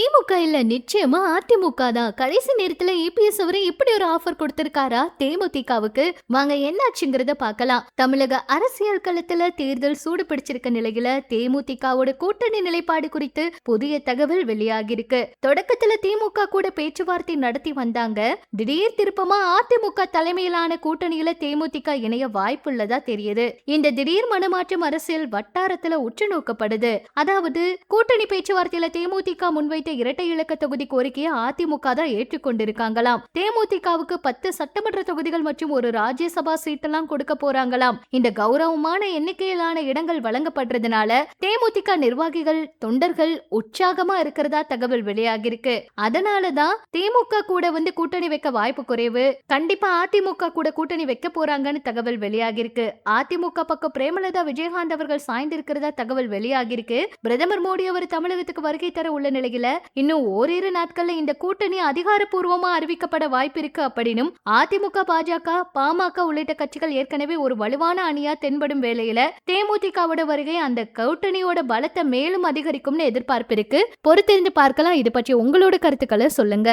திமுக இல்ல, நிச்சயமா அதிமுக தான். கடைசி நேரத்துல இபிஎஸ் அவரு இப்படி ஒரு ஆஃபர் கொடுத்திருக்காரா தேமுதிகவுக்கு? வாங்க என்னாச்சுங்கிறத பார்க்கலாம். தமிழக அரசியல் களத்துல தேர்தல் சூடு பிடிச்சிருக்க நிலையில தேமுதிகவோட கூட்டணி நிலைப்பாடு குறித்து புதிய தகவல் வெளியாகிருக்கு. தொடக்கத்துல திமுக கூட பேச்சுவார்த்தை நடத்தி வந்தாங்க. திடீர் திருப்பமா அதிமுக தலைமையிலான கூட்டணியில தேமுதிக இணைய வாய்ப்புள்ளதா தெரியுது. இந்த திடீர் மனமாற்றம் அரசியல் வட்டாரத்துல உற்று நோக்கப்படுது. அதாவது கூட்டணி பேச்சுவார்த்தையில தேமுதிக முன்வைத்த இரட்டை இலக்க தொகுதி கோரிக்கையை அதிமுக தான் ஏற்றுக்கொண்டிருக்காங்களாம். தேமுதிகவுக்கு 10 சட்டமன்ற தொகுதிகள் மற்றும் ஒரு ராஜ்யசபா சீட்டெல்லாம் கொடுக்க போறாங்களாம். இந்த கௌரவமான எண்ணிக்கையிலான இடங்கள் வழங்கப்படுறதுனால தேமுதிக நிர்வாகிகள் தொண்டர்கள் உற்சாகமா இருக்கிறதா தகவல் வெளியாகிருக்கு. அதனாலதான் திமுக கூட கூட்டணி வைக்க வாய்ப்பு குறைவு, கண்டிப்பா அதிமுக கூட கூட்டணி வைக்க போறாங்கன்னு தகவல் வெளியாகிருக்கு. அதிமுக பக்கம் பிரேமலதா விஜயகாந்த் அவர்கள் சாய்ந்திருக்கிறதா தகவல் வெளியாகிருக்கு. பிரதமர் மோடி அவர் தமிழகத்துக்கு வருகை தர உள்ள நிலையில இன்னும் ஓரிரு நாட்கள்ல இந்த கூட்டணி அதிகாரப்பூர்வமா அறிவிக்கப்பட வாய்ப்பு இருக்கு அப்படின்னும் அதிமுக, பாஜக, பாமக உள்ளிட்ட கட்சிகள் ஏற்கனவே ஒரு வலுவான அணியா தென்படும் வேளையில தேமுதிகவோட வருகை அந்த கூட்டணியோட பலத்தை மேலும் அதிகரிக்கும்னு எதிர்பார்ப்பு இருக்கு. பொறுத்திருந்து பார்க்கலாம். இது பற்றி உங்களோட கருத்துக்களை சொல்லுங்க.